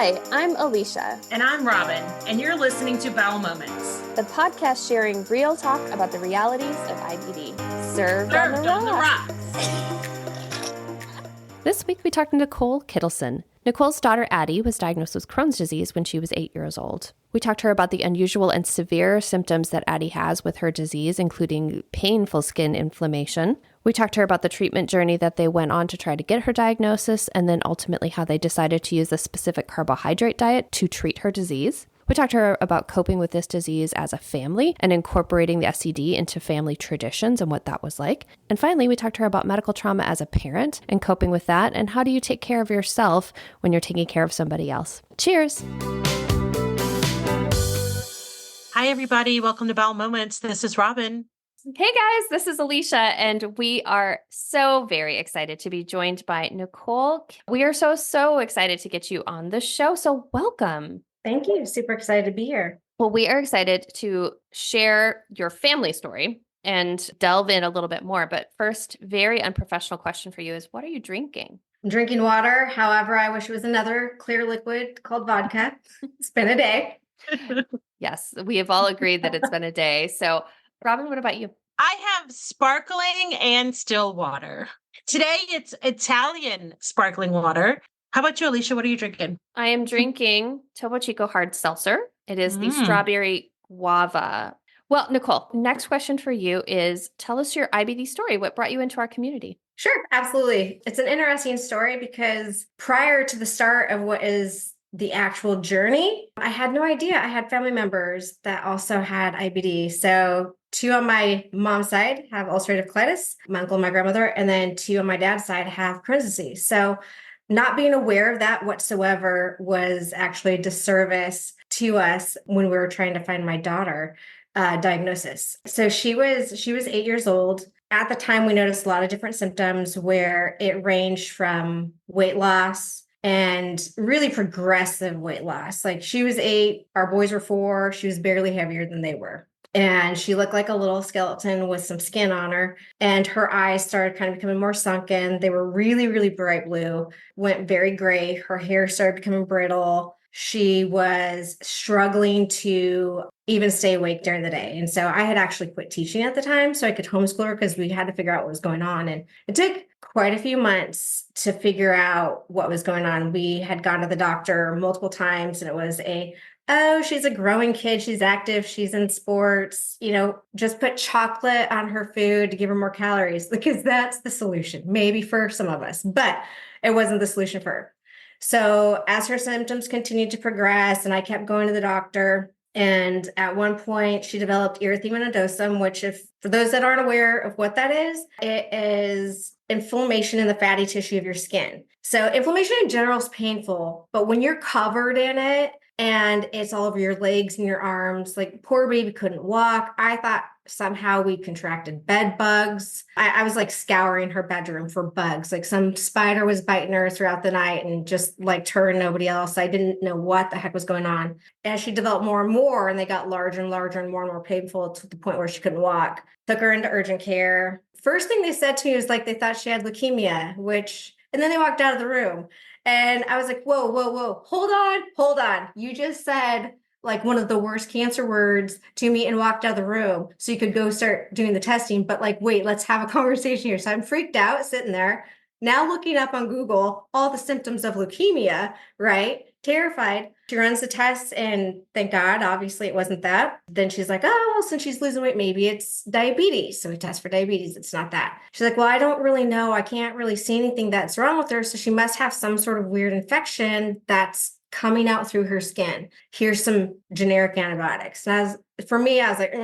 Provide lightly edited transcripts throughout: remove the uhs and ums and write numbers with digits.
Hi, I'm Alicia. And I'm Robin, and you're listening to Bowel Moments, the podcast sharing real talk about the realities of IBD. Served on the rocks. This week we talked to Nicole Kittleson. Nicole's daughter Addy was diagnosed with Crohn's disease when she was 8 years old. We talked to her about the unusual and severe symptoms that Addy has with her disease, including painful skin inflammation. We talked to her about the treatment journey that they went on to try to get her diagnosis, and then ultimately how they decided to use the specific carbohydrate diet to treat her disease. We talked to her about coping with this disease as a family and incorporating the SCD into family traditions and what that was like. And finally, we talked to her about medical trauma as a parent and coping with that, and how do you take care of yourself when you're taking care of somebody else. Cheers! Hi, everybody. Welcome to Bowel Moments. This is Robin. Hey guys, this is Alicia, and we are so very excited to be joined by Nicole. We are so excited to get you on the show, so welcome. Thank you. Super excited to be here. Well, we are excited to share your family story and delve in a little bit more, but first, very unprofessional question for you is, what are you drinking? I'm drinking water. However, I wish it was another clear liquid called vodka. It's been a day. Yes, we have all agreed that it's been a day. So Robin, what about you? I have sparkling and still water. Today, it's Italian sparkling water. How about you, Alicia? What are you drinking? I am drinking Topo Chico Hard Seltzer. It is the strawberry guava. Well, Nicole, next question for you is, tell us your IBD story. What brought you into our community? Sure, absolutely. It's an interesting story because prior to the start of what is the actual journey, I had no idea. I had family members that also had IBD. So 2 on my mom's side have ulcerative colitis, my uncle and my grandmother, and then 2 on my dad's side have Crohn's disease. So not being aware of that whatsoever was actually a disservice to us when we were trying to find my daughter diagnosis. So she was 8 years old. At the time, we noticed a lot of different symptoms where it ranged from weight loss and really progressive weight loss. Like she was 8, our boys were 4, she was barely heavier than they were. And she looked like a little skeleton with some skin on her. And her eyes started kind of becoming more sunken. They were really bright blue, went very gray. Her hair started becoming brittle. She was struggling to even stay awake during the day. And so I had actually quit teaching at the time so I could homeschool her because we had to figure out what was going on. And it took quite a few months to figure out what was going on. We had gone to the doctor multiple times and it was she's a growing kid. She's active. She's in sports. Just put chocolate on her food to give her more calories because that's the solution, maybe for some of us, but it wasn't the solution for her. So as her symptoms continued to progress and I kept going to the doctor, and at one point she developed erythema nodosum, which for those that aren't aware of what that is, it is inflammation in the fatty tissue of your skin. So inflammation in general is painful, but when you're covered in it, and it's all over your legs and your arms. Like poor baby couldn't walk. I thought somehow we contracted bed bugs. I was like scouring her bedroom for bugs. Like some spider was biting her throughout the night and just like her and nobody else. I didn't know what the heck was going on. As she developed more and more, and they got larger and larger and more painful to the point where she couldn't walk. Took her into urgent care. First thing they said to me was like they thought she had leukemia, and then they walked out of the room. And I was like, whoa, hold on. You just said like one of the worst cancer words to me and walked out of the room so you could go start doing the testing. But like, wait, let's have a conversation here. So I'm freaked out sitting there, now looking up on Google all the symptoms of leukemia, right? Terrified. She runs the tests and thank God, obviously it wasn't that. Then she's like, oh, well, since she's losing weight, maybe it's diabetes. So we test for diabetes. It's not that. She's like, well, I don't really know. I can't really see anything that's wrong with her. So she must have some sort of weird infection that's coming out through her skin. Here's some generic antibiotics. And for me, I was like,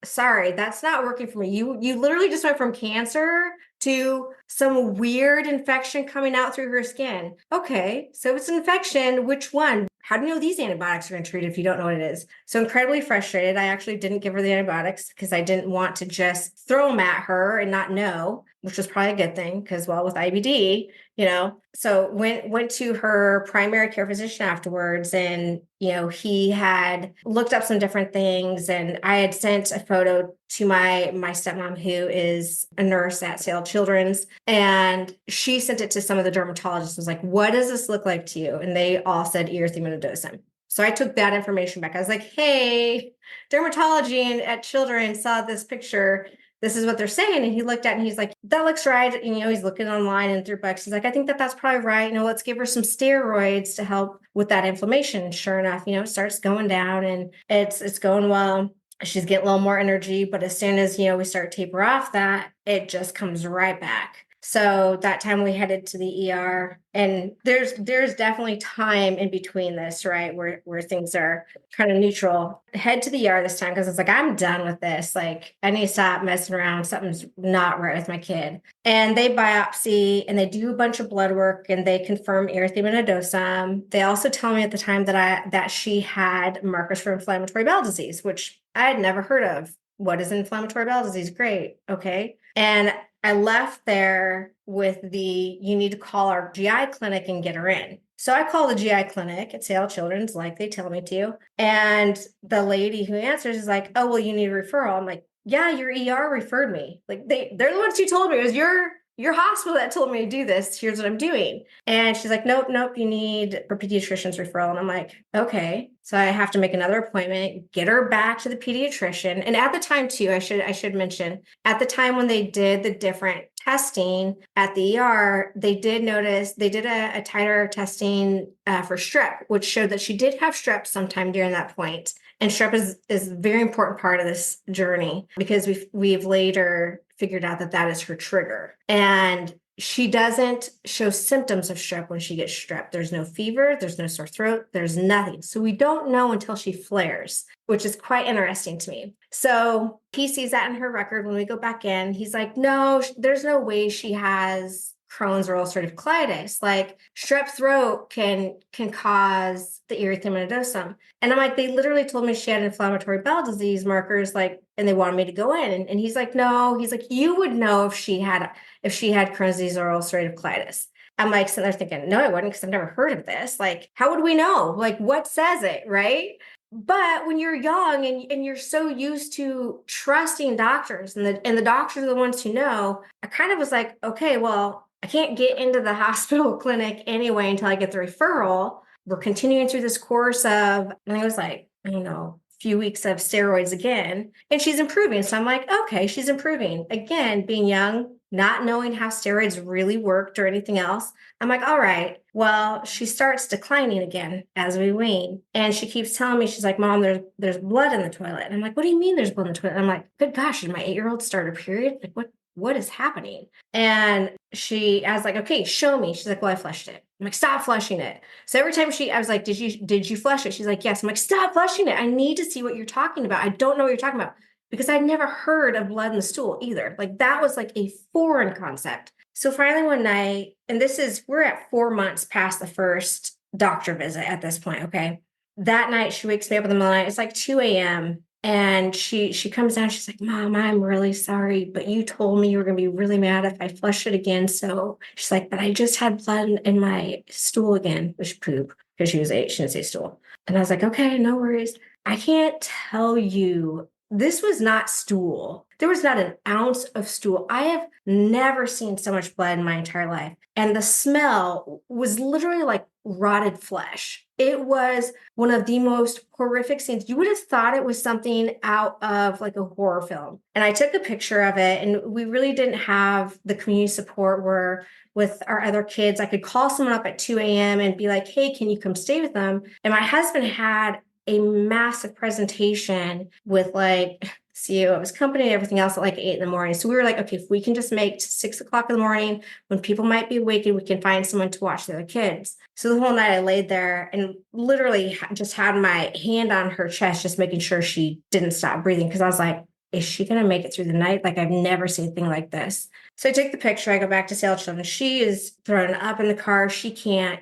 sorry, that's not working for me. You literally just went from cancer to some weird infection coming out through her skin. Okay, so it's an infection. Which one? How do you know these antibiotics are going to treat it if you don't know what it is? So incredibly frustrated. I actually didn't give her the antibiotics because I didn't want to just throw them at her and not know, which was probably a good thing because, well, with IBD, So went to her primary care physician afterwards, and he had looked up some different things, and I had sent a photo to my stepmom, who is a nurse at Sale Children's, and she sent it to some of the dermatologists. Was like, what does this look like to you? And they all said erythema nodosum. So I took that information back. I was like, hey, dermatology and at Children's saw this picture. This is what they're saying. And he looked at it and he's like, that looks right. And, he's looking online and through books. He's like, I think that's probably right. Let's give her some steroids to help with that inflammation. And sure enough, it starts going down and it's going well. She's getting a little more energy. But as soon as, we start to taper off that, it just comes right back. So that time we headed to the ER, and there's definitely time in between this, right? Where things are kind of neutral. Head to the ER this time because it's like, I'm done with this. Like, I need to stop messing around. Something's not right with my kid. And they biopsy and they do a bunch of blood work and they confirm erythema nodosum. They also tell me at the time that she had markers for inflammatory bowel disease, which I had never heard of. What is inflammatory bowel disease? Great. Okay. And I left there with you need to call our GI clinic and get her in. So I call the GI clinic at Sale Children's like they tell me to. And the lady who answers is like, oh, well, you need a referral. I'm like, yeah, your ER referred me. Like they're the ones who told me. It was your hospital that told me to do this. Here's what I'm doing. And she's like, nope, you need a pediatrician's referral. And I'm like, okay. So I have to make another appointment, get her back to the pediatrician. And at the time too, I should mention, at the time when they did the different testing at the ER, they did notice, they did a titer testing for strep, which showed that she did have strep sometime during that point. And strep is a very important part of this journey because we've later figured out that is her trigger. And she doesn't show symptoms of strep when she gets strep. There's no fever, there's no sore throat, there's nothing. So we don't know until she flares, which is quite interesting to me. So he sees that in her record when we go back in. He's like, no, there's no way she has Crohn's or ulcerative colitis. Like strep throat can cause the erythema nodosum. And I'm like, they literally told me she had inflammatory bowel disease markers, like, and they wanted me to go in. And he's like, no, he's like, you would know if she had Crohn's disease or ulcerative colitis. I'm like, sitting there thinking, no, I wouldn't, because I've never heard of this. Like, how would we know? Like, what says it, right? But when you're young and you're so used to trusting doctors and the doctors are the ones who know, I kind of was like, okay, well, I can't get into the hospital clinic anyway until I get the referral. We're continuing through this course of, I think it was like, I don't know, a few weeks of steroids again, and she's improving. So I'm like, okay, she's improving. Again, being young, not knowing how steroids really worked or anything else. I'm like, all right, well, she starts declining again as we wean. And she keeps telling me, she's like, Mom, there's blood in the toilet. And I'm like, what do you mean there's blood in the toilet? And I'm like, good gosh, did my 8-year-old start a period? Like, what is happening? And I was like, okay, show me. She's like, well, I flushed it. I'm like, stop flushing it. So every time I was like, did you flush it? She's like, yes. I'm like, stop flushing it. I need to see what you're talking about. I don't know what you're talking about, because I'd never heard of blood in the stool either. Like that was like a foreign concept. So finally one night, and we're at 4 months past the first doctor visit at this point. Okay. That night she wakes me up in the middle of the night. It's like 2 a.m. And she comes down, she's like, Mom, I'm really sorry, but you told me you were going to be really mad if I flushed it again. So she's like, but I just had blood in my stool again, which poop, because she was 8, she didn't say stool. And I was like, okay, no worries. I can't tell you, this was not stool. There was not an ounce of stool. I have never seen so much blood in my entire life. And the smell was literally like rotted flesh. It was one of the most horrific scenes. You would have thought it was something out of like a horror film. And I took a picture of it, and we really didn't have the community support where with our other kids, I could call someone up at 2 a.m. and be like, hey, can you come stay with them? And my husband had a massive presentation with like CEO of his company and everything else at like 8 in the morning. So we were like, okay, if we can just make 6 o'clock in the morning when people might be awake, and we can find someone to watch the other kids. So the whole night I laid there and literally just had my hand on her chest, just making sure she didn't stop breathing. Cause I was like, is she going to make it through the night? Like I've never seen anything like this. So I take the picture, I go back to Sale Children. She is thrown up in the car. She can't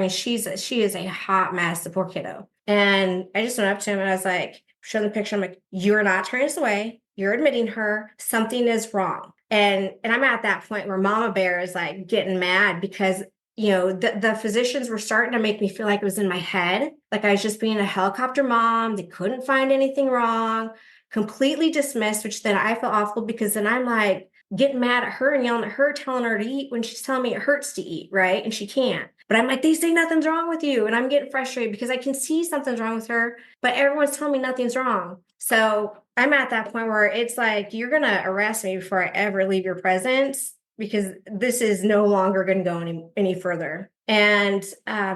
she is a hot mess, the poor kiddo. And I just went up to him and I was like, showing the picture. I'm like, you're not turning this away. You're admitting her. Something is wrong. And I'm at that point where Mama Bear is like getting mad because, you know, the physicians were starting to make me feel like it was in my head. Like I was just being a helicopter mom. They couldn't find anything wrong, completely dismissed, which then I feel awful because then I'm like getting mad at her and yelling at her, telling her to eat when she's telling me it hurts to eat, right? And she can't. But I'm like, they say nothing's wrong with you. And I'm getting frustrated because I can see something's wrong with her, but everyone's telling me nothing's wrong. So I'm at that point where it's like, you're going to arrest me before I ever leave your presence because this is no longer going to go any further. And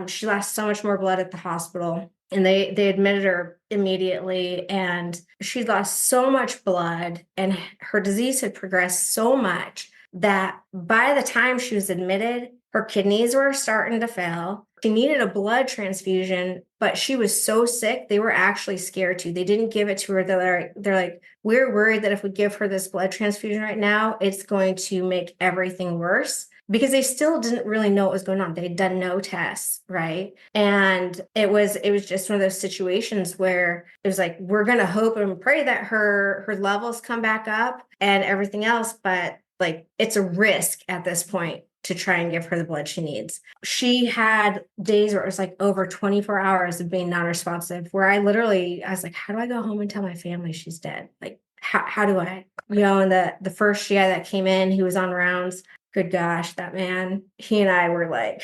she lost so much more blood at the hospital. And they admitted her immediately, and she lost so much blood, and her disease had progressed so much that by the time she was admitted, her kidneys were starting to fail. She needed a blood transfusion, but she was so sick, they were actually scared to. They didn't give it to her. They're like, we're worried that if we give her this blood transfusion right now, it's going to make everything worse. Because they still didn't really know what was going on. They'd done no tests, right? And it was just one of those situations where it was like, we're going to hope and pray that her levels come back up and everything else. But like, it's a risk at this point to try and give her the blood she needs. She had days where it was like over 24 hours of being non-responsive, where I was like, how do I go home and tell my family she's dead? Like, how do I, and the first GI that came in, he was on rounds. Good gosh, that man, he and I were like,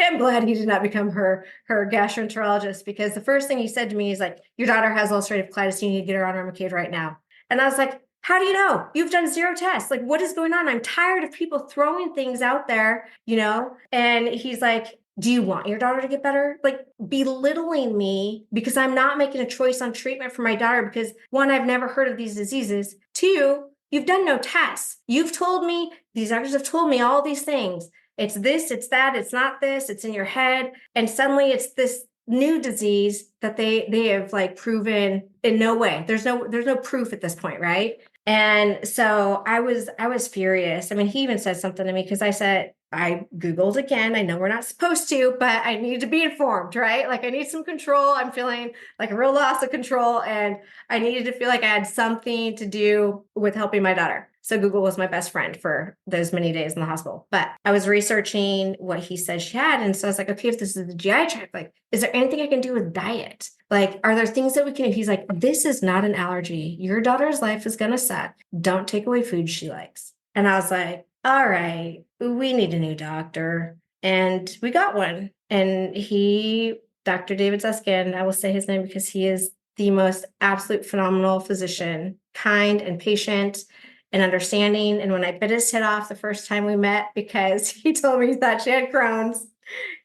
I'm glad he did not become her gastroenterologist, because the first thing he said to me is like, your daughter has ulcerative colitis, you need to get her on Remicade right now. And I was like, how do you know? You've done 0 tests. Like, what is going on? I'm tired of people throwing things out there, And he's like, do you want your daughter to get better? Like, belittling me because I'm not making a choice on treatment for my daughter because, 1, I've never heard of these diseases. 2, you've done no tests. You've told me, these doctors have told me all these things. It's this, it's that, it's not this, it's in your head. And suddenly it's this new disease that they have like proven in no way. There's no proof at this point, right? And so I was furious. I mean, he even said something to me because I Googled again. I know we're not supposed to, but I need to be informed, right? Like I need some control. I'm feeling like a real loss of control, and I needed to feel like I had something to do with helping my daughter. So Google was my best friend for those many days in the hospital. But I was researching what he said she had. And so I was like, okay, if this is the GI tract, like, is there anything I can do with diet? Like, are there things that we can do? He's like, this is not an allergy. Your daughter's life is going to suck. Don't take away food she likes. And I was like, all right, we need a new doctor. And we got one. And Dr. David Zuskin, I will say his name because he is the most absolute phenomenal physician, kind and patient and understanding. And when I bit his head off the first time we met, because he told me he thought she had Crohn's,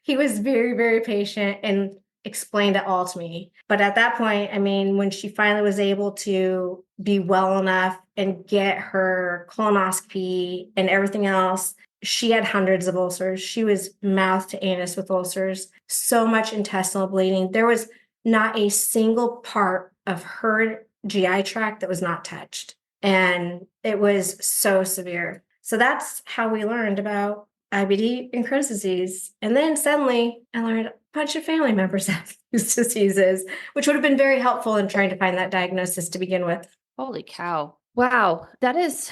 he was very, very patient and explained it all to me. But at that point, I mean, when she finally was able to be well enough and get her colonoscopy and everything else, she had hundreds of ulcers. She was mouth to anus with ulcers, so much intestinal bleeding. There was not a single part of her GI tract that was not touched. And it was so severe. So that's how we learned about IBD and Crohn's disease. And then suddenly I learned a bunch of family members have these diseases, which would have been very helpful in trying to find that diagnosis to begin with. Holy cow. Wow. That is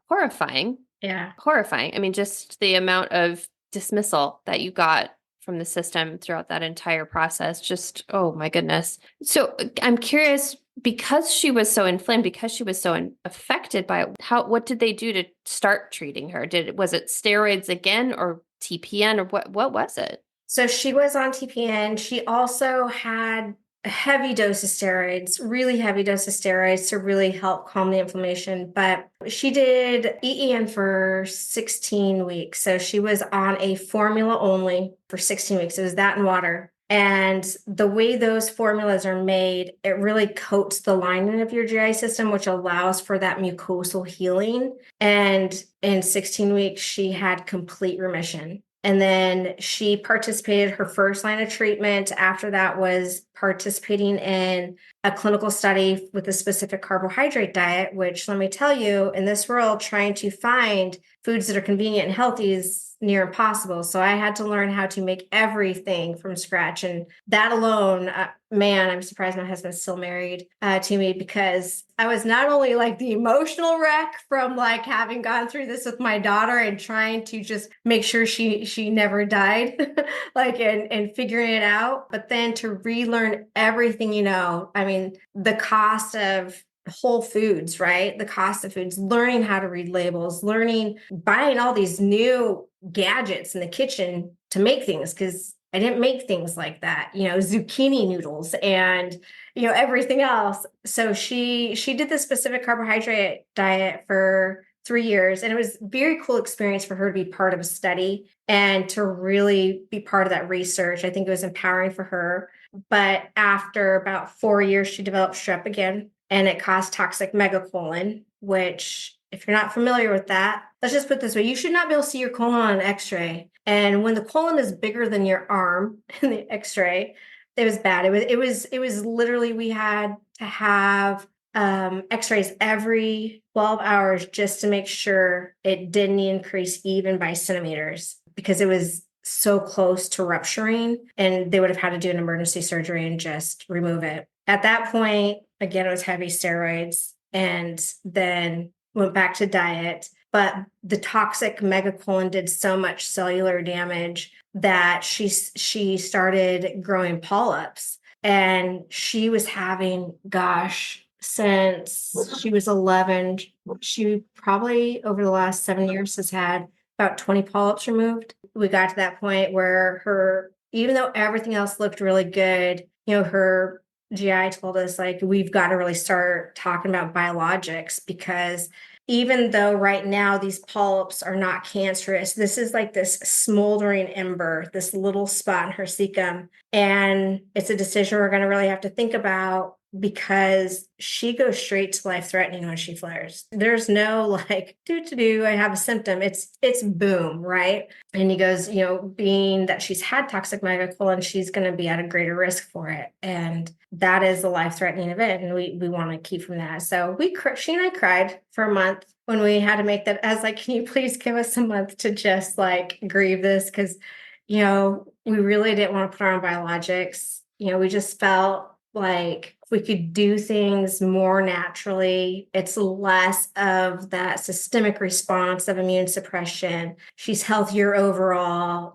horrifying. Yeah. Horrifying. I mean, just the amount of dismissal that you got from the system throughout that entire process. Just, oh my goodness. So I'm curious, because she was so inflamed, because she was so affected by it, what did they do to start treating her? Was it steroids again or TPN, or what was it? So she was on TPN. She also had a heavy dose of steroids, really heavy dose of steroids to really help calm the inflammation. But she did EEN for 16 weeks. So she was on a formula only for 16 weeks. It was that and water. And the way those formulas are made, it really coats the lining of your GI system, which allows for that mucosal healing. And in 16 weeks, she had complete remission. And then she participated, her first line of treatment after that was participating in a clinical study with a specific carbohydrate diet, which, let me tell you, in this world, trying to find foods that are convenient and healthy is near impossible. So I had to learn how to make everything from scratch. And that alone, man, I'm surprised my husband's still married to me, because I was not only like the emotional wreck from like having gone through this with my daughter and trying to just make sure she never died, like, and figuring it out, but then to relearn everything, I mean, the cost of whole foods, right? The cost of foods, learning how to read labels, buying all these new gadgets in the kitchen to make things, because I didn't make things like that, zucchini noodles and, everything else. So she did the specific carbohydrate diet for 3 years. And it was a very cool experience for her to be part of a study and to really be part of that research. I think it was empowering for her. But after about 4 years, she developed strep again, and it caused toxic megacolon, which, if you're not familiar with that, let's just put it this way: you should not be able to see your colon on an x-ray. And when the colon is bigger than your arm in the x-ray, it was bad. It was literally, we had to have x-rays every 12 hours just to make sure it didn't increase even by centimeters, because it was so close to rupturing, and they would have had to do an emergency surgery and just remove it. At that point, again, it was heavy steroids, and then went back to diet. But the toxic megacolon did so much cellular damage that she started growing polyps. And she was having, since she was 11, she probably over the last 7 years has had about 20 polyps removed. We got to that point where even though everything else looked really good, her GI told us, like, we've got to really start talking about biologics, because even though right now these polyps are not cancerous, this is like this smoldering ember, this little spot in her cecum. And it's a decision we're going to really have to think about, because she goes straight to life-threatening when she flares. There's no like, I have a symptom. It's boom, right? And he goes, being that she's had toxic megacolon, she's going to be at a greater risk for it. And that is a life-threatening event, and we want to keep from that. So she and I cried for a month when we had to make that. I was like, can you please give us a month to just like grieve this? Because, we really didn't want to put her on biologics. We just felt like if we could do things more naturally, it's less of that systemic response of immune suppression. She's healthier overall.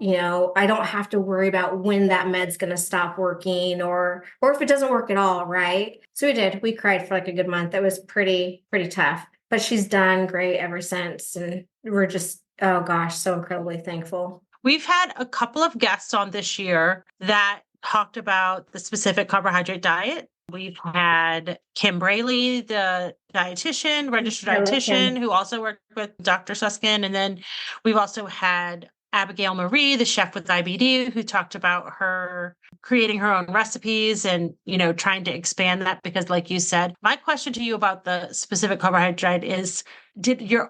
I don't have to worry about when that med's going to stop working, or if it doesn't work at all, right? So we did. We cried for like a good month. It was pretty tough, but she's done great ever since. And we're just, oh gosh, so incredibly thankful. We've had a couple of guests on this year that talked about the specific carbohydrate diet. We've had Kim Braley, the dietitian, registered dietitian, who also worked with Dr. Suskin. And then we've also had Abigail Marie, the chef with IBD, who talked about her creating her own recipes and, trying to expand that. Because like you said, my question to you about the specific carbohydrate is, did you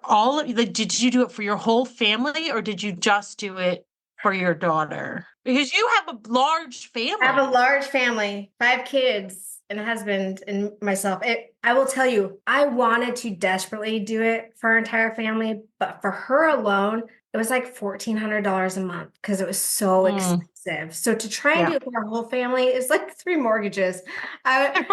do it for your whole family, or did you just do it for your daughter? Because you have a large family. I have a large family, 5 kids and a husband and myself. I will tell you, I wanted to desperately do it for our entire family, but for her alone, it was like $1,400 a month because it was so expensive. So to try and do it for our whole family is like 3 mortgages. And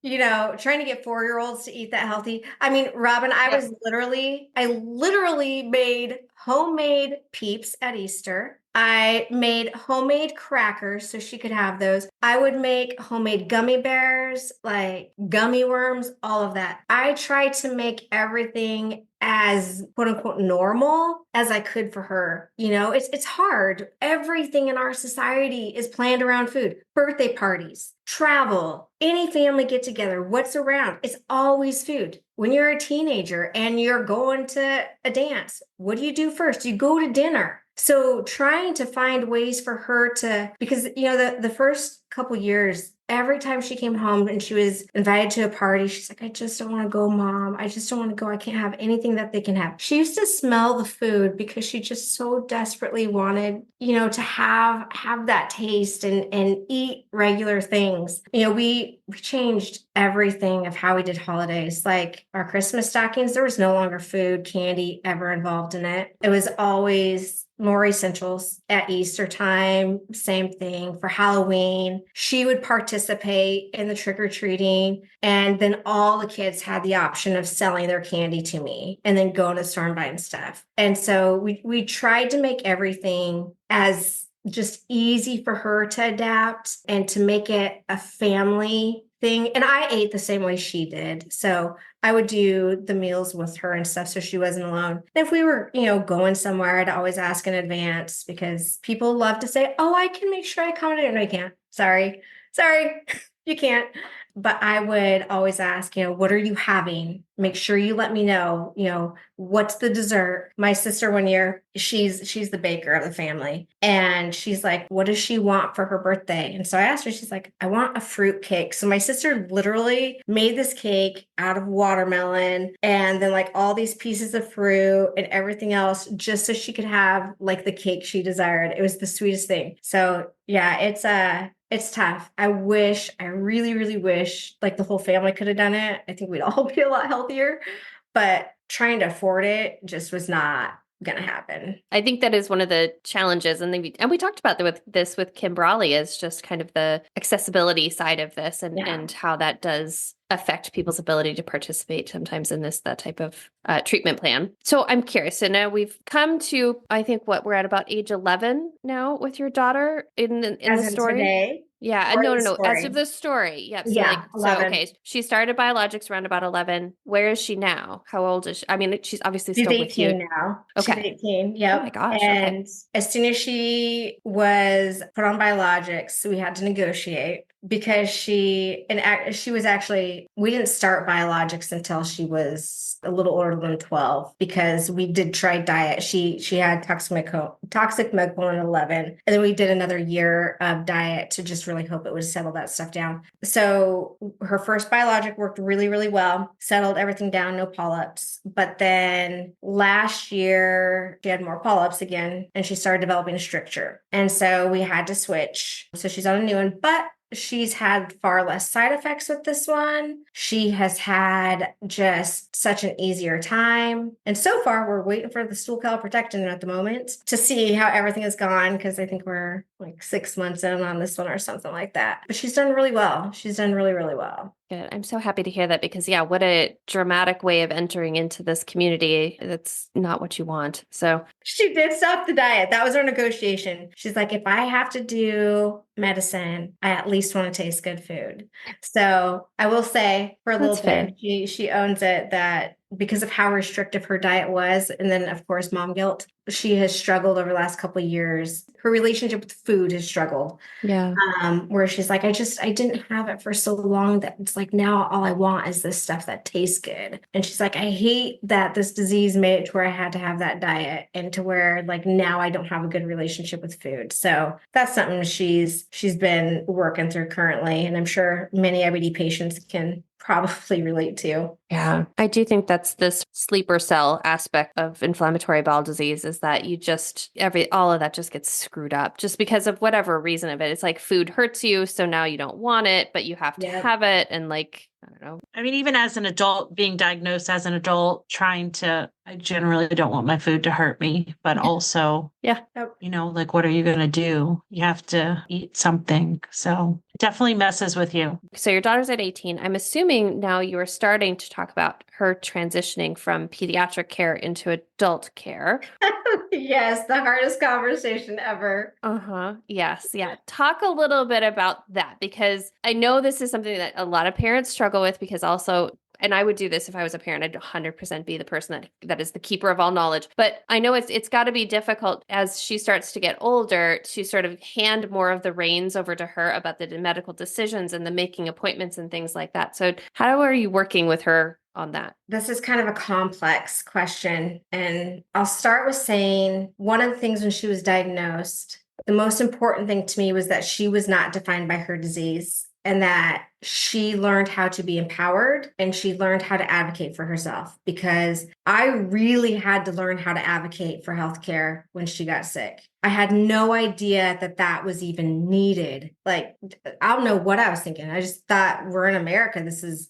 trying to get 4-year-olds to eat that healthy. I mean, Robin, I literally made homemade Peeps at Easter. I made homemade crackers so she could have those. I would make homemade gummy bears, like gummy worms, all of that. I tried to make everything as quote unquote normal as I could for her. It's hard. Everything in our society is planned around food. Birthday parties, travel, any family get together, what's around? It's always food. When you're a teenager and you're going to a dance, what do you do first? You go to dinner. So trying to find ways for her to, because, the first couple years, every time she came home and she was invited to a party, she's like, I just don't want to go, Mom. I just don't want to go. I can't have anything that they can have. She used to smell the food because she just so desperately wanted, to have that taste and eat regular things. We changed everything of how we did holidays. Like our Christmas stockings, there was no longer food, candy ever involved in it. It was always more essentials. At Easter time, same thing. For Halloween, she would participate in the trick-or-treating, and then all the kids had the option of selling their candy to me and then going to the store and buying stuff. And so we tried to make everything as just easy for her to adapt and to make it a family thing. And I ate the same way she did. So I would do the meals with her and stuff so she wasn't alone. And if we were, going somewhere, I'd always ask in advance because people love to say, oh, I can make sure I accommodate. No, you can't. Sorry, you can't. But I would always ask, what are you having? Make sure you let me know, what's the dessert? My sister one year, she's the baker of the family. And she's like, what does she want for her birthday? And so I asked her, she's like, I want a fruit cake. So my sister literally made this cake out of watermelon and then like all these pieces of fruit and everything else just so she could have like the cake she desired. It was the sweetest thing. So yeah, it's tough. I really, really wish like the whole family could have done it. I think we'd all be a lot healthier, but trying to afford it just was not going to happen. I think that is one of the challenges. And we talked about with Kim Brawley is just kind of the accessibility side of this and how that does affect people's ability to participate sometimes in that type of treatment plan. So I'm curious. So now we've come to, I think we're at about age 11 now with your daughter in the story. Today? Yeah, no. As of the story. Yep. So 11. Okay. She started biologics around about 11. Where is she now? How old is she? I mean, she's obviously still with you. She's 18 now. Okay. She's 18. Yep. Oh my gosh. And as soon as she was put on biologics, we had to negotiate because we didn't start biologics until she was a little older than 12 because we did try diet. She had toxic megacolon 11, and then we did another year of diet to just really hope it would settle that stuff down. So her first biologic worked really, really well, settled everything down, no polyps. But then last year she had more polyps again and she started developing a stricture. And so we had to switch. So she's on a new one, but she's had far less side effects with this one. She has had just such an easier time. And so far, we're waiting for the stool calprotectin at the moment to see how everything has gone, because I think we're like 6 months in on this one or something like that. But she's done really well. She's done really, really well. Good. I'm so happy to hear that because, what a dramatic way of entering into this community. That's not what you want. So she did stop the diet. That was our negotiation. She's like, if I have to do medicine, I at least want to taste good food. So I will say for a little bit, she owns it that because of how restrictive her diet was, and then of course mom guilt, she has struggled over the last couple of years. Her relationship with food has struggled. Yeah. Where she's like, I didn't have it for so long that it's like now all I want is this stuff that tastes good. And she's like, I hate that this disease made it to where I had to have that diet and to where like now I don't have a good relationship with food. So that's something she's been working through currently. And I'm sure many IBD patients can probably relate to. Yeah. I do think that's this sleeper cell aspect of inflammatory bowel disease is that you just, all of that just gets screwed up just because of whatever reason of it. It's like food hurts you. So now you don't want it, but you have to have it. And like, I don't know. I mean, even as an adult, being diagnosed as an adult, I generally don't want my food to hurt me, but also, like, what are you going to do? You have to eat something. So it definitely messes with you. So your daughter's at 18. I'm assuming now you are starting to talk about her transitioning from pediatric care into adult care. Yes, the hardest conversation ever. Yes. Yeah. Talk a little bit about that because I know this is something that a lot of parents struggle with because also, and I would do this if I was a parent, I'd 100% be the person that is the keeper of all knowledge. But I know it's got to be difficult as she starts to get older to sort of hand more of the reins over to her about the medical decisions and the making appointments and things like that. So how are you working with her on that? This is kind of a complex question. And I'll start with saying one of the things when she was diagnosed, the most important thing to me was that she was not defined by her disease, and that she learned how to be empowered and she learned how to advocate for herself, because I really had to learn how to advocate for healthcare when she got sick. I had no idea that that was even needed. Like, I don't know what I was thinking. I just thought, we're in America.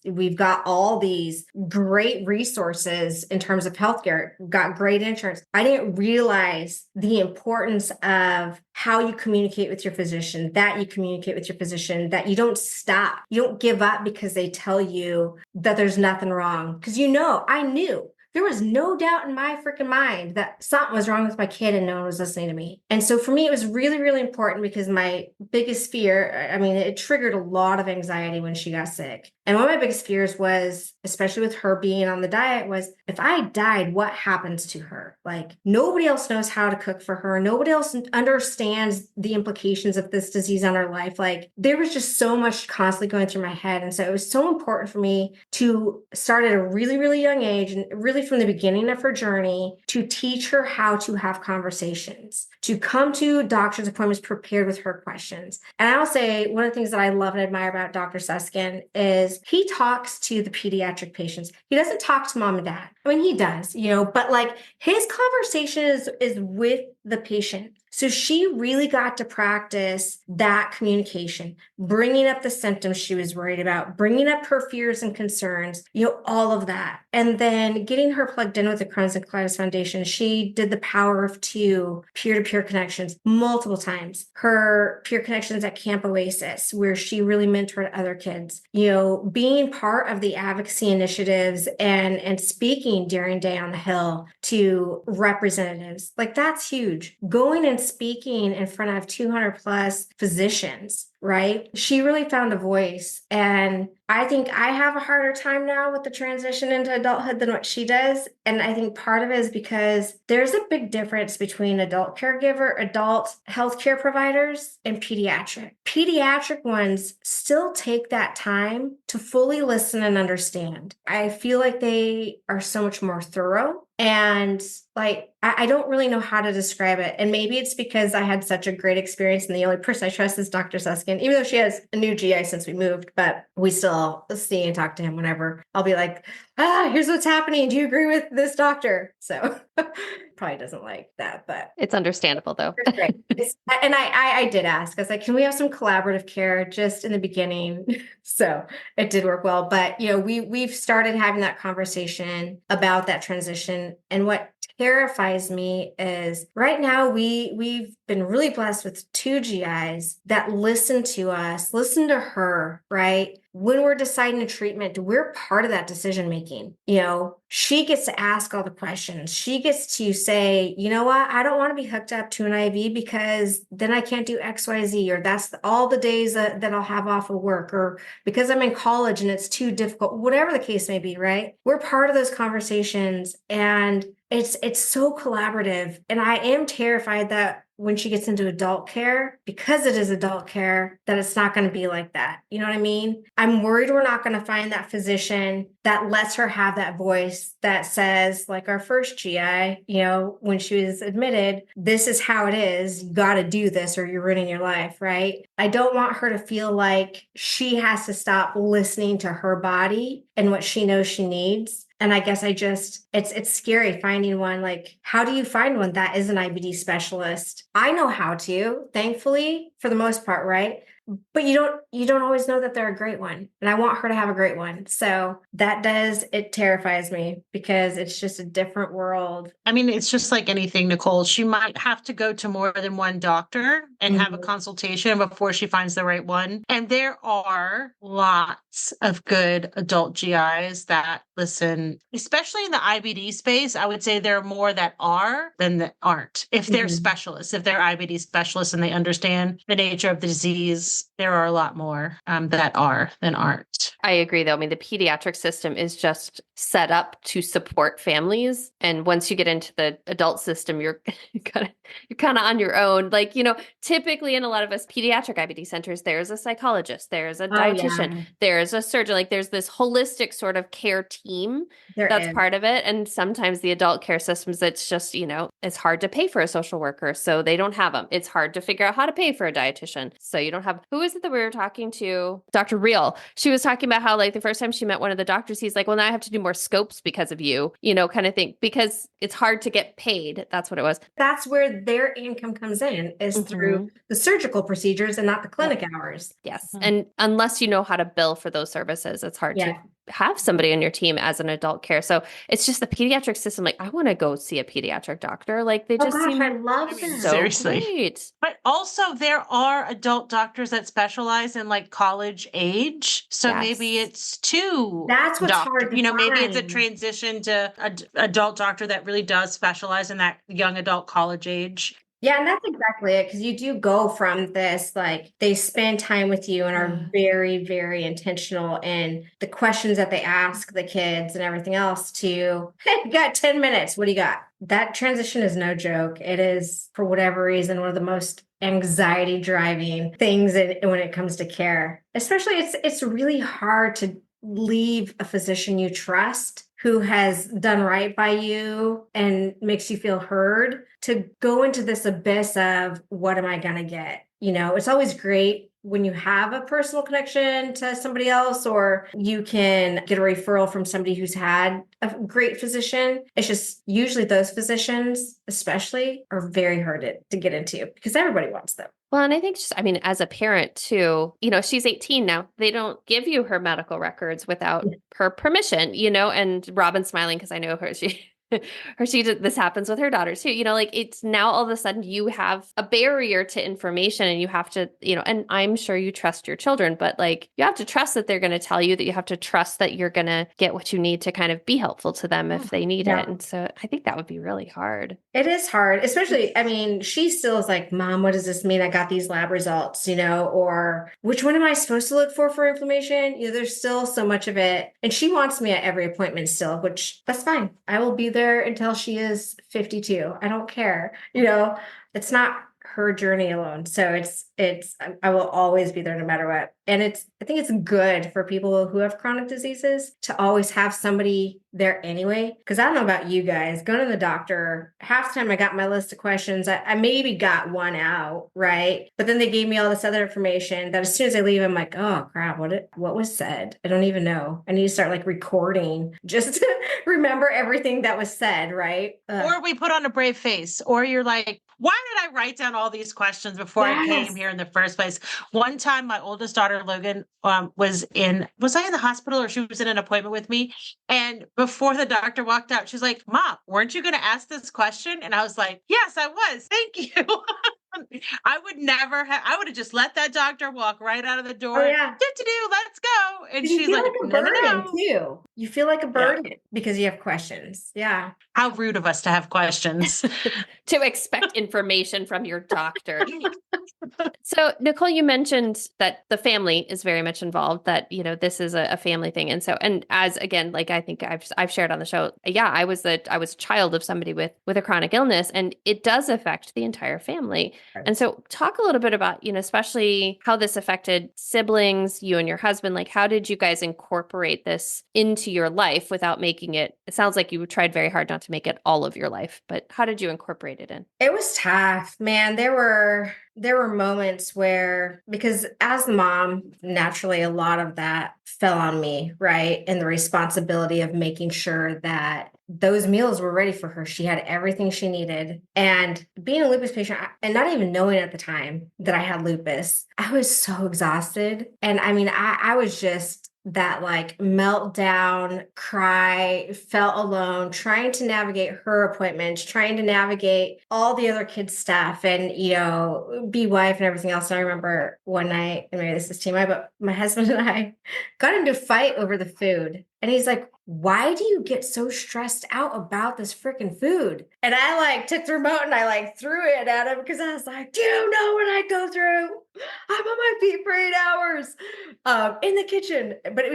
We've got all these great resources in terms of healthcare, we've got great insurance. I didn't realize the importance of how you communicate with your physician, that you communicate with your physician, that you don't stop. You don't give up because they tell you that there's nothing wrong. Because I knew. There was no doubt in my freaking mind that something was wrong with my kid and no one was listening to me. And so for me, it was really, really important, because my biggest fear, it triggered a lot of anxiety when she got sick. And one of my biggest fears was, especially with her being on the diet, was if I died, what happens to her? Like, nobody else knows how to cook for her. Nobody else understands the implications of this disease on her life. Like, there was just so much constantly going through my head. And so it was so important for me to start at a really, really young age, and really from the beginning of her journey, to teach her how to have conversations, to come to doctor's appointments prepared with her questions. And I'll say, one of the things that I love and admire about Dr. Susskind is he talks to the pediatric patients. He doesn't talk to mom and dad. I mean, he does, but like, his conversation is with the patient. So she really got to practice that communication, bringing up the symptoms she was worried about, bringing up her fears and concerns, all of that. And then getting her plugged in with the Crohn's and Colitis Foundation. She did the Power of Two peer-to-peer connections multiple times. Her peer connections at Camp Oasis, where she really mentored other kids, being part of the advocacy initiatives and speaking during Day on the Hill to representatives. Like, that's huge. Going and speaking in front of 200 plus physicians, right? She really found a voice. And I think I have a harder time now with the transition into adulthood than what she does. And I think part of it is because there's a big difference between adult healthcare providers and pediatric. Pediatric ones still take that time to fully listen and understand. I feel like they are so much more thorough. And like, I don't really know how to describe it. And maybe it's because I had such a great experience, and the only person I trust is Dr. Susskind, even though she has a new GI since we moved, but we still see and talk to him whenever. I'll be like, here's what's happening. Do you agree with this doctor? So probably doesn't like that, but it's understandable though. Great. And I did ask, I was like, can we have some collaborative care just in the beginning? So it did work well, but we've started having that conversation about that transition. And what terrifies me is right now we've been really blessed with 2 GIs that listen to us, listen to her, right? When we're deciding a treatment, we're part of that decision making. She gets to ask all the questions. She gets to say, you know what? I don't want to be hooked up to an IV because then I can't do XYZ, or that's all the days that I'll have off of work, or because I'm in college and it's too difficult, whatever the case may be, right? We're part of those conversations, and it's so collaborative. And I am terrified that when she gets into adult care, because it is adult care, that it's not going to be like that. You know what I mean? I'm worried we're not going to find that physician that lets her have that voice that says, like our first GI, when she was admitted, this is how it is. You got to do this or you're ruining your life, right? I don't want her to feel like she has to stop listening to her body and what she knows she needs. And I guess it's scary finding one. Like, how do you find one that is an IBD specialist? I know how to, thankfully, for the most part, right? But you don't always know that they're a great one. And I want her to have a great one. So it terrifies me because it's just a different world. I mean, it's just like anything, Nicole. She might have to go to more than one doctor and have a consultation before she finds the right one. And there are lots of good adult GIs that listen, especially in the IBD space. I would say there are more that are than that aren't. If they're specialists, if they're IBD specialists and they understand the nature of the disease, there are a lot more that are than aren't. I agree, though. I mean, the pediatric system is just set up to support families. And once you get into the adult system, you're kind of on your own. Like, typically in a lot of us pediatric IBD centers, there's a psychologist, there's a dietitian, there's a surgeon, like there's this holistic sort of care team that's part of it. And sometimes the adult care systems, it's just, it's hard to pay for a social worker. So they don't have them. It's hard to figure out how to pay for a dietitian. So you don't have, who is it that we were talking to? Dr. Real. She was talking about how like the first time she met one of the doctors, he's like, well, now I have to do more scopes because of you, kind of thing, because it's hard to get paid. That's what it was. That's where their income comes in, is through the surgical procedures and not the clinic hours. Yes. And unless you know how to bill for those services, it's hard to have somebody on your team as an adult care. So it's just the pediatric system. Like, I want to go see a pediatric doctor. Like they just seem I love them. so Seriously. great. But also there are adult doctors that specialize in like college age. So maybe it's that's what's hard to maybe it's a find. transition to an adult doctor that really does specialize in that young adult college age. Yeah, and that's exactly it. Because you do go from this, like they spend time with you and are very, very intentional in the questions that they ask the kids and everything else to, hey, you got 10 minutes. What do you got? That transition is no joke. It is, for whatever reason, one of the most anxiety driving things when it comes to care. Especially it's really hard to leave a physician you trust who has done right by you and makes you feel heard, to go into this abyss of what am I going to get? It's always great when you have a personal connection to somebody else, or you can get a referral from somebody who's had a great physician. It's just usually those physicians, especially, are very hard to get into because everybody wants them. Well, and I think as a parent too, she's 18 now. They don't give you her medical records without her permission, and Robin's smiling because I know her. This happens with her daughters too. Like it's now all of a sudden you have a barrier to information and you have to, and I'm sure you trust your children, but like you have to trust that they're going to tell you, that you have to trust that you're going to get what you need to kind of be helpful to them if they need it. And so I think that would be really hard. It is hard, especially, she still is like, Mom, what does this mean? I got these lab results, or which one am I supposed to look for inflammation? There's still so much of it. And she wants me at every appointment still, which that's fine. I will be there until she is 52. I don't care. It's not her journey alone. So I will always be there no matter what. And I think it's good for people who have chronic diseases to always have somebody there anyway. Because I don't know about you guys, going to the doctor, half the time I got my list of questions. I maybe got one out, right? But then they gave me all this other information that as soon as I leave, I'm like, oh crap, what was said? I don't even know. I need to start like recording just to remember everything that was said, right? Or we put on a brave face, or you're like, why did I write down all these questions before I came here in the first place? One time, my oldest daughter, Logan, was I in the hospital, or she was in an appointment with me? And before the doctor walked out, she's like, Mom, weren't you going to ask this question? And I was like, yes, I was. Thank you. I would have just let that doctor walk right out of the door. Oh, yeah. Let's go. And she's like, no. Too. You feel like a burden because you have questions. Yeah. How rude of us to have questions. To expect information from your doctor. So, Nicole, you mentioned that the family is very much involved, that, this is a family thing. And so, and as again, like I think I've shared on the show, I was a child of somebody with a chronic illness, and it does affect the entire family. And so talk a little bit about, especially how this affected siblings, you and your husband. Like, how did you guys incorporate this into your life without making it sounds like you tried very hard not to make it all of your life, but how did you incorporate it in? It was tough, man. There were moments where, because as the mom, naturally a lot of that fell on me, right? And the responsibility of making sure that those meals were ready for her. She had everything she needed. And being a lupus patient and not even knowing at the time that I had lupus, I was so exhausted. And I was just that like meltdown, cry, felt alone, trying to navigate her appointments, trying to navigate all the other kids' stuff and, be wife and everything else. And I remember one night, and maybe this is TMI, but my husband and I got into a fight over the food. And he's like, why do you get so stressed out about this freaking food? And I like took the remote and I like threw it at him because I was like, do you know what I go through? I'm on my feet for 8 hours in the kitchen. But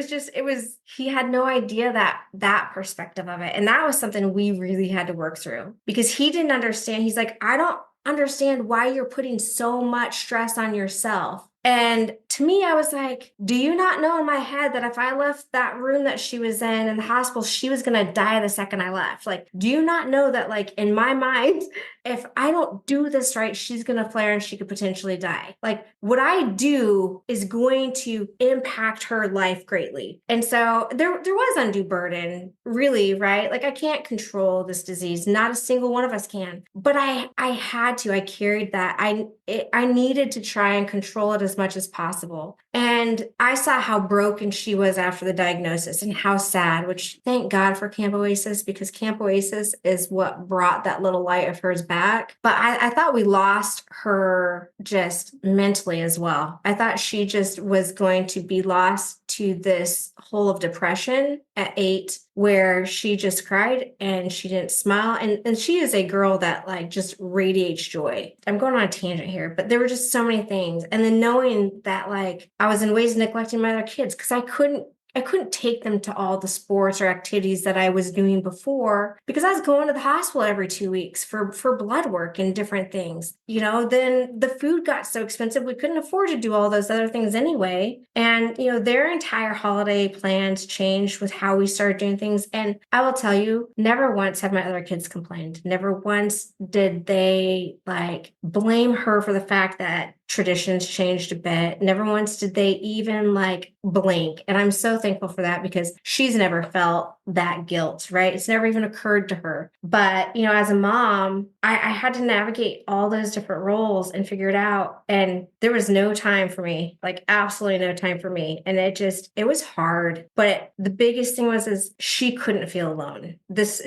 he had no idea that perspective of it. And that was something we really had to work through because he didn't understand. He's like, I don't understand why you're putting so much stress on yourself. And to me, I was like, do you not know in my head that if I left that room that she was in the hospital, she was going to die the second I left? Like, do you not know that, like, in my mind, if I don't do this right, she's going to flare and she could potentially die. Like, what I do is going to impact her life greatly. And so there was undue burden, really, right? Like, I can't control this disease. Not a single one of us can. But I had to. I carried that. I needed to try and control it as much as possible. And I saw how broken she was after the diagnosis and how sad, which thank God for Camp Oasis, because Camp Oasis is what brought that little light of hers back. But I thought we lost her just mentally as well. I thought she just was going to be lost to this hole of depression at 8, where she just cried and she didn't smile. And she is a girl that like just radiates joy. I'm going on a tangent here, but there were just so many things. And then knowing that like I was in ways neglecting my other kids because I couldn't take them to all the sports or activities that I was doing before because I was going to the hospital every 2 weeks for blood work and different things. Then the food got so expensive, we couldn't afford to do all those other things anyway. And, their entire holiday plans changed with how we started doing things. And I will tell you, never once have my other kids complained. Never once did they like blame her for the fact that traditions changed a bit. Never once did they even like blink. And I'm so thankful for that because she's never felt that guilt, right? It's never even occurred to her. But, as a mom, I had to navigate all those different roles and figure it out. And there was no time for me, like absolutely no time for me. And it was hard. But the biggest thing is she couldn't feel alone.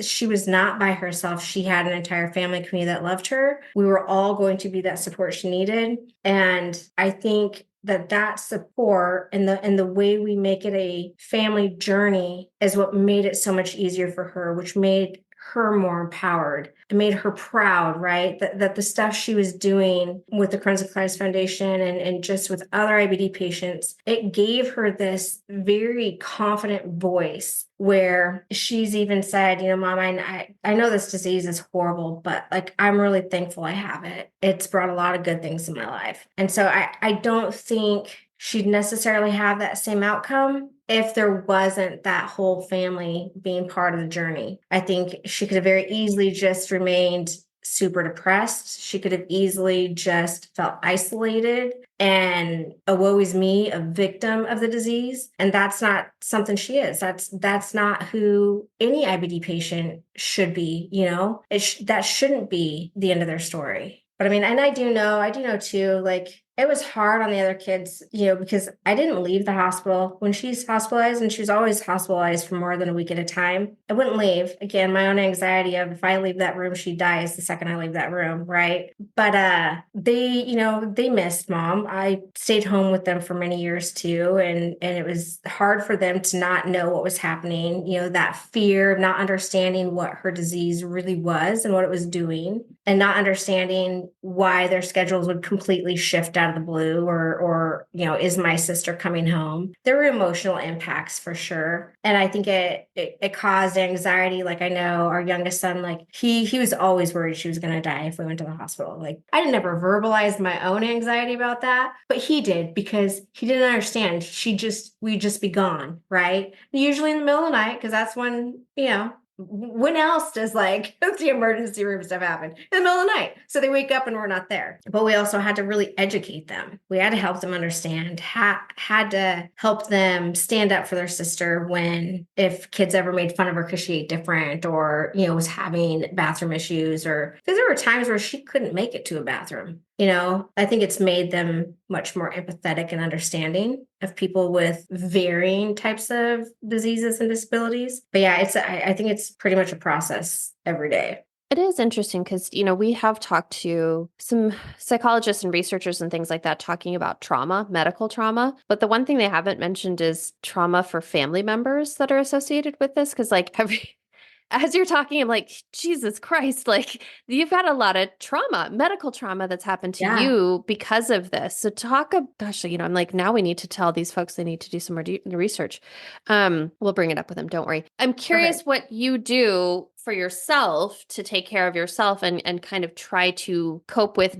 She was not by herself. She had an entire family community that loved her. We were all going to be that support she needed. And I think that support and the way we make it a family journey is what made it so much easier for her, which made her more empowered. It made her proud, right? That the stuff she was doing with the Crohn's and Colitis Foundation and just with other IBD patients, it gave her this very confident voice where she's even said, Mom, I know this disease is horrible, but like, I'm really thankful I have it. It's brought a lot of good things in my life. And so I don't think she'd necessarily have that same outcome if there wasn't that whole family being part of the journey. I think she could have very easily just remained super depressed. She could have easily just felt isolated and a woe is me, a victim of the disease. And that's not something she is. That's not who any IBD patient should be, that shouldn't be the end of their story. But I mean, and I do know too, like it was hard on the other kids, because I didn't leave the hospital when she's hospitalized, and she's always hospitalized for more than a week at a time. I wouldn't leave. Again, my own anxiety of if I leave that room, she dies the second I leave that room, right? But they missed Mom. I stayed home with them for many years too, and it was hard for them to not know what was happening, that fear of not understanding what her disease really was and what it was doing, and not understanding why their schedules would completely shift out of the blue or is my sister coming home? There were emotional impacts for sure. And I think it caused anxiety. Like I know our youngest son, like he was always worried she was going to die if we went to the hospital. Like I didn't ever verbalize my own anxiety about that, but he did because he didn't understand. We'd just be gone, right? Usually in the middle of the night, because that's when, when else does like the emergency room stuff happen? In the middle of the night. So they wake up and we're not there. But we also had to really educate them. We had to help them understand, had to help them stand up for their sister if kids ever made fun of her because she ate different or, was having bathroom issues, or because there were times where she couldn't make it to a bathroom. I think it's made them much more empathetic and understanding of people with varying types of diseases and disabilities. But yeah, I think it's pretty much a process every day. It is interesting because, we have talked to some psychologists and researchers and things like that talking about trauma, medical trauma. But the one thing they haven't mentioned is trauma for family members that are associated with this. Because, as you're talking, I'm like, Jesus Christ, like you've got a lot of trauma, medical trauma that's happened to Yeah. you because of this. So gosh, I'm like, now we need to tell these folks they need to do some more research. We'll bring it up with them. Don't worry. I'm curious what you do for yourself to take care of yourself and kind of try to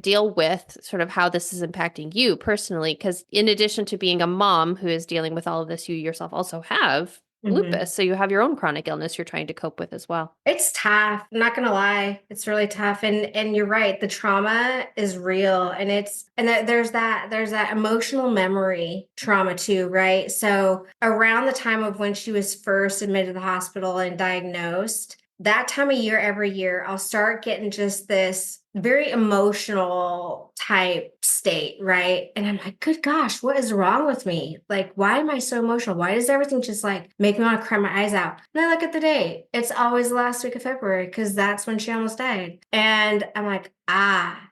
deal with sort of how this is impacting you personally. Because in addition to being a mom who is dealing with all of this, you yourself also have lupus. So you have your own chronic illness you're trying to cope with as well. It's tough. I'm not gonna lie. It's really tough. And you're right. The trauma is real. And there's that emotional memory trauma too, right? So around the time of when she was first admitted to the hospital and diagnosed, that time of year, every year, I'll start getting just this very emotional type state, right? And I'm like, good gosh, what is wrong with me? Like, why am I so emotional? Why does everything just like make me want to cry my eyes out? And I look at the date. It's always the last week of February because that's when she almost died. And I'm like,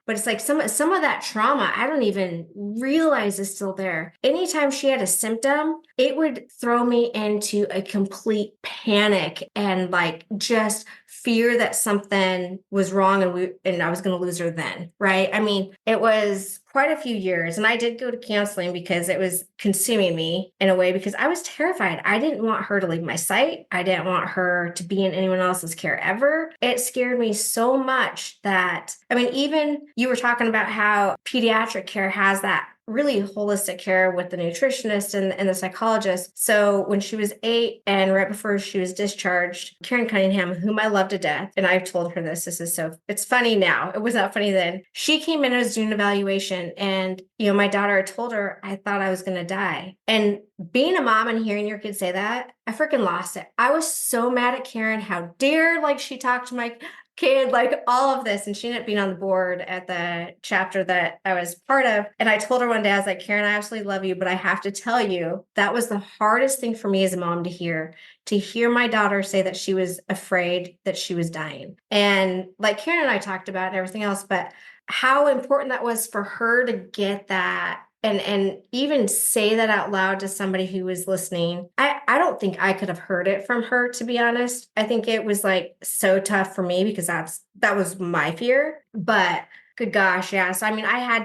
but it's like some of that trauma, I don't even realize is still there. Anytime she had a symptom, it would throw me into a complete panic and like just fear that something was wrong and I was going to lose her then, right? I mean, it was quite a few years and I did go to counseling because it was consuming me in a way because I was terrified. I didn't want her to leave my sight. I didn't want her to be in anyone else's care ever. It scared me so much that, I mean, even you were talking about how pediatric care has that really holistic care with the nutritionist and the psychologist. So when she was 8 and right before she was discharged, Karen Cunningham, whom I love to death, and I've told her this is so, it's funny now. It was not funny then. She came in and was doing an evaluation and, my daughter told her, I thought I was going to die. And being a mom and hearing your kid say that, I freaking lost it. I was so mad at Karen. How dare like she talked to my kid, like all of this. And she ended up being on the board at the chapter that I was part of. And I told her one day, I was like, Karen, I absolutely love you, but I have to tell you, that was the hardest thing for me as a mom to hear my daughter say that she was afraid that she was dying. And like Karen and I talked about and everything else, but how important that was for her to get that and even say that out loud to somebody who was listening. I don't think I could have heard it from her, to be honest. I think it was like so tough for me because that was my fear. But good gosh, yeah. So I mean, I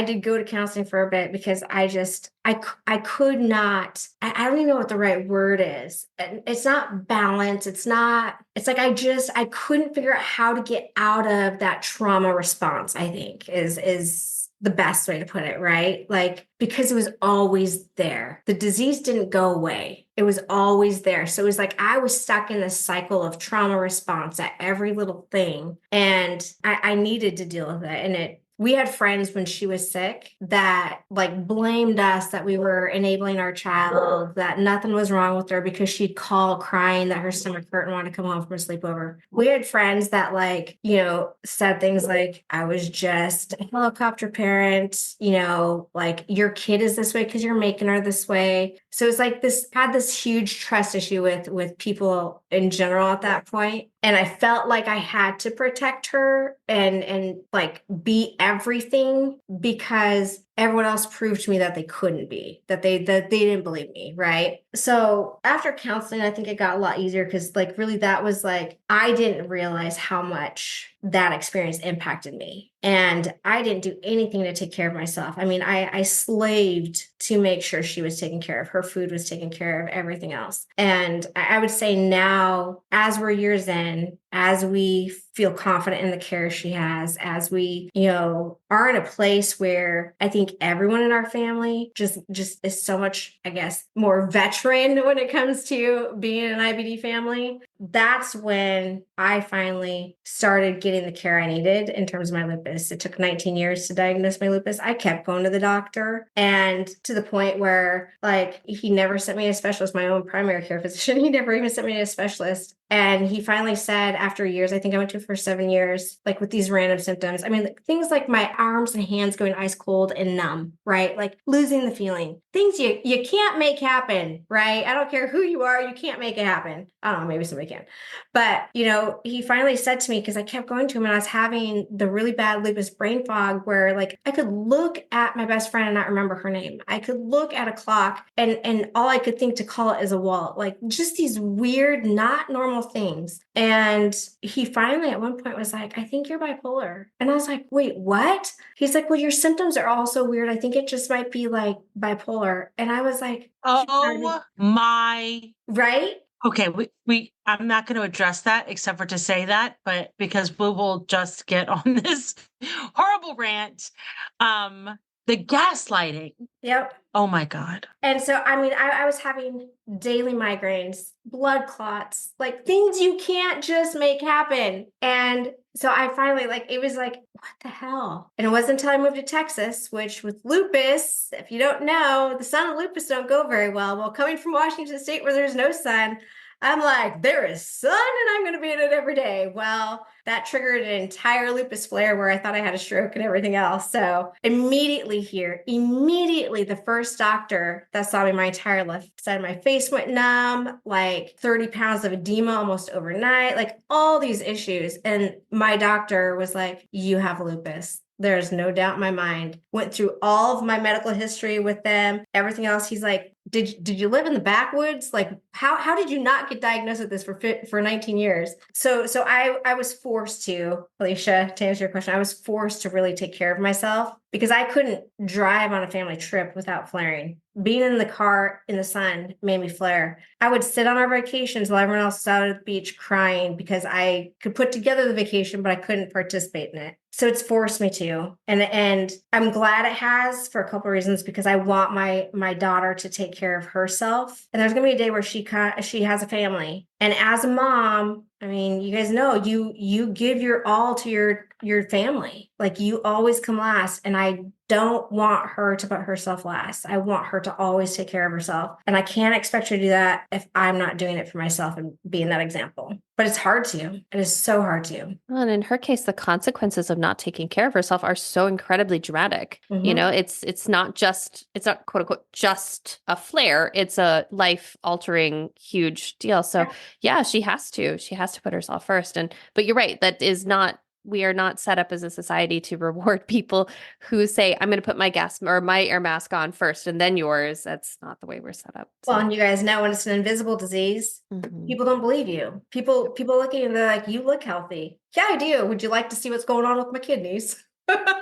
did go to counseling for a bit because I could not, I don't even know what the right word is. It's not balance. It's like I couldn't figure out how to get out of that trauma response, I think is the best way to put it, right? Like, because it was always there. The disease didn't go away. It was always there. So it was like I was stuck in this cycle of trauma response at every little thing. And I needed to deal with it. And we had friends when she was sick that like blamed us that we were enabling our child, that nothing was wrong with her because she'd call crying that her stomach hurt and wanted to come home from a sleepover. We had friends that like, said things like, I was just a helicopter parent, like your kid is this way because you're making her this way. So it's like had this huge trust issue with people in general at that point. And I felt like I had to protect her and like be everything because everyone else proved to me that they couldn't be, that they didn't believe me, right? So after counseling, I think it got a lot easier because like really that was like, I didn't realize how much that experience impacted me. And I didn't do anything to take care of myself. I mean, I slaved to make sure she was taken care of. Her food was taken care of, everything else. And I would say now, as we're years in, as we feel confident in the care she has, as we, are in a place where I think everyone in our family just is so much, I guess, more veteran when it comes to being an IBD family. That's when I finally started getting the care I needed in terms of my lupus. It took 19 years to diagnose my lupus. I kept going to the doctor, and to the point where like he never sent me to a specialist, my own primary care physician. He never even sent me to a specialist. And he finally said after years, I think I went to for 7 years, like with these random symptoms. I mean, things like my arms and hands going ice cold and numb, right? Like losing the feeling. Things you can't make happen, right? I don't care who you are, you can't make it happen. I don't know, maybe somebody can. But, so he finally said to me, because I kept going to him and I was having the really bad lupus brain fog where like I could look at my best friend and not remember her name. I could look at a clock and all I could think to call it is a wall, like just these weird, not normal things. And he finally at one point was like, I think you're bipolar. And I was like, wait, what? He's like, well, your symptoms are also weird. I think it just might be like bipolar. And I was like, oh my. right? Okay, I'm not going to address that except for to say that, but because we will just get on this horrible rant. The gaslighting. Yep. Oh my God. And so, I mean, I was having daily migraines, blood clots, like things you can't just make happen. And so I finally, like, it was like, what the hell? And it wasn't until I moved to Texas, which with lupus, if you don't know, the sun and lupus don't go very well. Well, coming from Washington State where there's no sun, I'm like, there is sun and I'm going to be in it every day. Well, that triggered an entire lupus flare where I thought I had a stroke and everything else. So immediately the first doctor that saw me my entire left side of my face went numb, like 30 pounds of edema almost overnight, like all these issues. And my doctor was like, you have lupus. There's no doubt in my mind. Went through all of my medical history with them, everything else. He's like, did you live in the backwoods? Like, how did you not get diagnosed with this for 19 years? So I was forced to, Alicia, to answer your question, I was forced to really take care of myself because I couldn't drive on a family trip without flaring. Being in the car in the sun made me flare. I would sit on our vacations while everyone else was out at the beach crying because I could put together the vacation, but I couldn't participate in it. So it's forced me to. And I'm glad it has for a couple of reasons because I want my daughter to take care of herself. And there's going to be a day where she has a family. And as a mom, I mean, you guys know you give your all to your family. Like you always come last. And I don't want her to put herself last. I want her to always take care of herself. And I can't expect her to do that if I'm not doing it for myself and being that example. But it's hard to. It is so hard to. Well, and in her case, the consequences of not taking care of herself are so incredibly dramatic. Mhm. You know, it's not quote unquote just a flare. It's a life altering huge deal. So yeah, she has to put herself first. But you're right. We are not set up as a society to reward people who say, I'm going to put my my air mask on first and then yours. That's not the way we're set up. So. Well, and you guys know when it's an invisible disease, people don't believe you. People look at you and they're like, you look healthy. Yeah, I do. Would you like to see what's going on with my kidneys?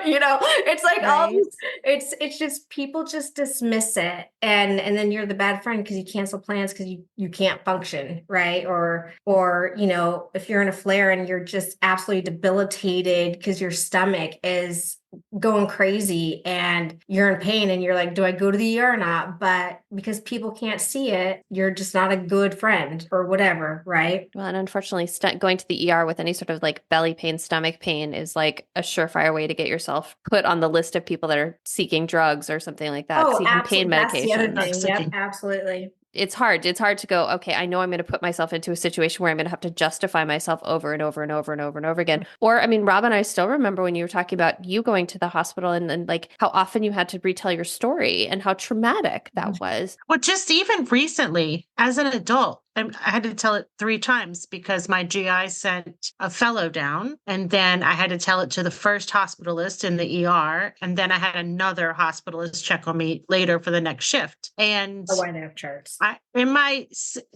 You know, it's like Right. it's just people just dismiss it and then you're the bad friend because you cancel plans because you can't function, right? Or you know, if you're in a flare and you're just absolutely debilitated because your stomach is going crazy and you're in pain and you're like, do I go to the ER or not? But because people can't see it, you're just not a good friend or whatever, right? Well, and unfortunately, going to the ER with any sort of like belly pain, stomach pain is like a surefire way to get yourself put on the list of people that are seeking drugs or something like that, seeking pain That's the other medication. thing. Yep, absolutely. It's hard. It's hard to go, okay, I know I'm going to put myself into a situation where I'm going to have to justify myself over and over and over and over and over again. Or, I mean, Rob and I still remember when you were talking about you going to the hospital and like how often you had to retell your story and how traumatic that was. Well, just even recently as an adult, I had to tell it 3 times because my GI sent a fellow down and then I had to tell it to the first hospitalist in the ER. And then I had another hospitalist check on me later for the next shift. And Oh, I have charts.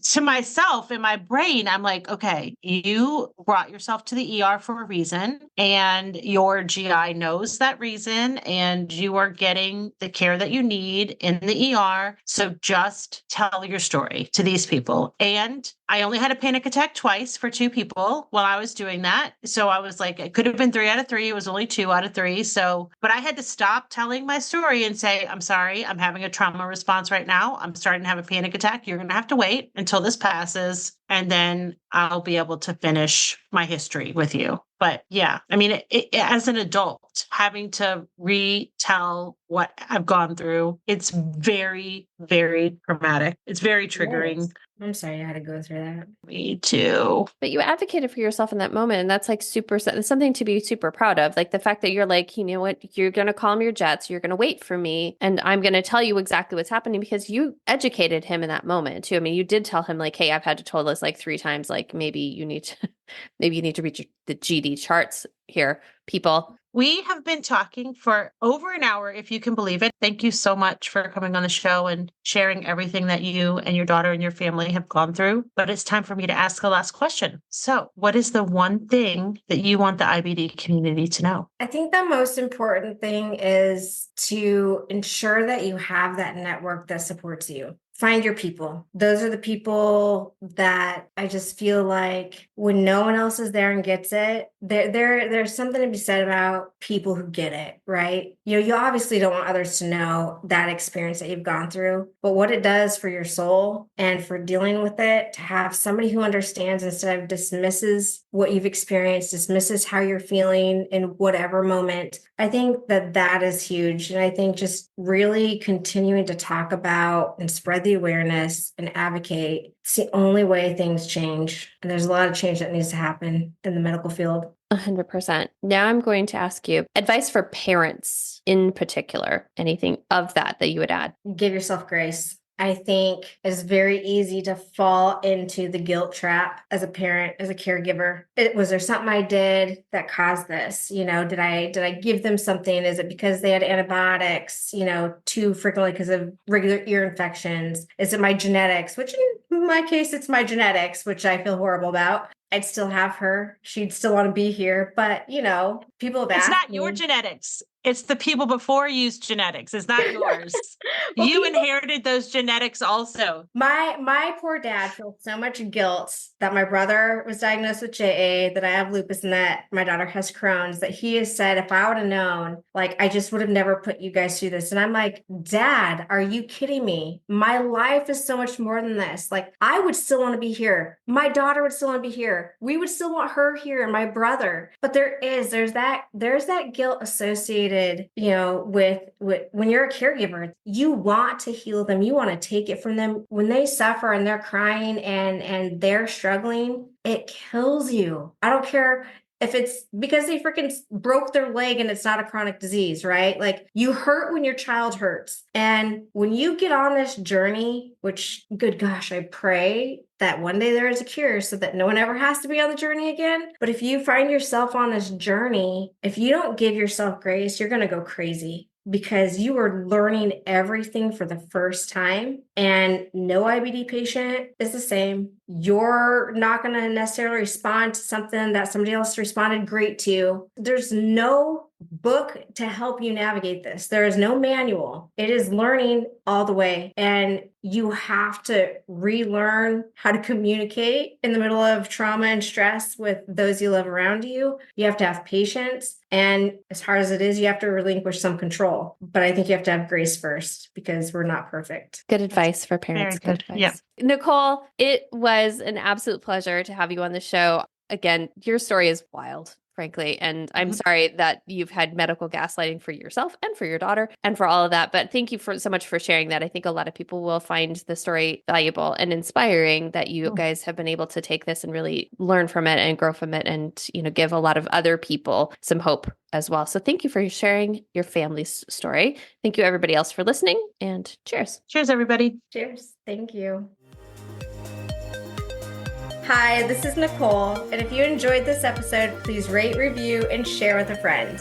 to myself, in my brain, I'm like, okay, you brought yourself to the ER for a reason and your GI knows that reason and you are getting the care that you need in the ER. So just tell your story to these people. And I only had a panic attack twice for 2 people while I was doing that. So I was like, it could have been 3 out of 3. It was only 2 out of 3. So, but I had to stop telling my story and say, I'm sorry, I'm having a trauma response right now. I'm starting to have a panic attack. You're going to have to wait until this passes. And then I'll be able to finish my history with you. But yeah, I mean, as an adult, having to retell what I've gone through, it's very, very traumatic. It's very triggering. Yes. I'm sorry I had to go through that. Me too. But you advocated for yourself in that moment. And that's like something to be super proud of. Like the fact that you're like, you know what, you're going to calm your jets. You're going to wait for me. And I'm going to tell you exactly what's happening because you educated him in that moment too. I mean, you did tell him like, hey, I've had to tell this like 3 times. Like maybe you need to Maybe you need to read the GD charts here, people. We have been talking for over an hour, if you can believe it. Thank you so much for coming on the show and sharing everything that you and your daughter and your family have gone through. But it's time for me to ask the last question. So, what is the one thing that you want the IBD community to know? I think the most important thing is to ensure that you have that network that supports you. Find your people. Those are the people that I just feel like when no one else is there and gets it, there's something to be said about people who get it, right? You obviously don't want others to know that experience that you've gone through, but what it does for your soul and for dealing with it, to have somebody who understands instead of dismisses what you've experienced, dismisses how you're feeling in whatever moment. I think that is huge. And I think just really continuing to talk about and spread the awareness and advocate, it's the only way things change. And there's a lot of change that needs to happen in the medical field. 100%. Now I'm going to ask you advice for parents in particular, anything of that you would add. Give yourself grace. I think it's very easy to fall into the guilt trap as a parent, as a caregiver. Was there something I did that caused this? Did I give them something? Is it because they had antibiotics, too frequently because of regular ear infections? Is it my genetics? Which in my case, it's my genetics, which I feel horrible about. I'd still have her. She'd still want to be here. But, people have asked It's not me. your genetics. It's the people before you's genetics. It's not yours. Well, you inherited those genetics also. My poor dad feels so much guilt that my brother was diagnosed with JA, that I have lupus, and that my daughter has Crohn's, that he has said, if I would have known, I just would have never put you guys through this. And I'm like, Dad, are you kidding me? My life is so much more than this. I would still want to be here. My daughter would still want to be here. We would still want her here, and my brother. But there's that guilt associated, with when you're a caregiver. You want to heal them. You want to take it from them. When they suffer and they're crying and they're struggling, it kills you. I don't care if it's because they freaking broke their leg and it's not a chronic disease, right? You hurt when your child hurts. And when you get on this journey, which, good gosh, I pray that one day there is a cure so that no one ever has to be on the journey again. But if you find yourself on this journey, if you don't give yourself grace, you're going to go crazy, because you are learning everything for the first time, and no IBD patient is the same. You're not going to necessarily respond to something that somebody else responded great to. There's no book to help you navigate this. There is no manual. It is learning all the way. And you have to relearn how to communicate in the middle of trauma and stress with those you love around you. You have to have patience. And as hard as it is, you have to relinquish some control. But I think you have to have grace first, because we're not perfect. Good advice for parents. Very good. Advice. Yeah. Nicole, it was an absolute pleasure to have you on the show. Again, your story is wild, frankly. And I'm sorry that you've had medical gaslighting for yourself and for your daughter and for all of that. But thank you so much for sharing that. I think a lot of people will find the story valuable and inspiring, that you guys have been able to take this and really learn from it and grow from it, and, give a lot of other people some hope as well. So thank you for sharing your family's story. Thank you, everybody else, for listening, and cheers. Cheers, everybody. Cheers. Thank you. Hi, this is Nicole, and if you enjoyed this episode, please rate, review, and share with a friend.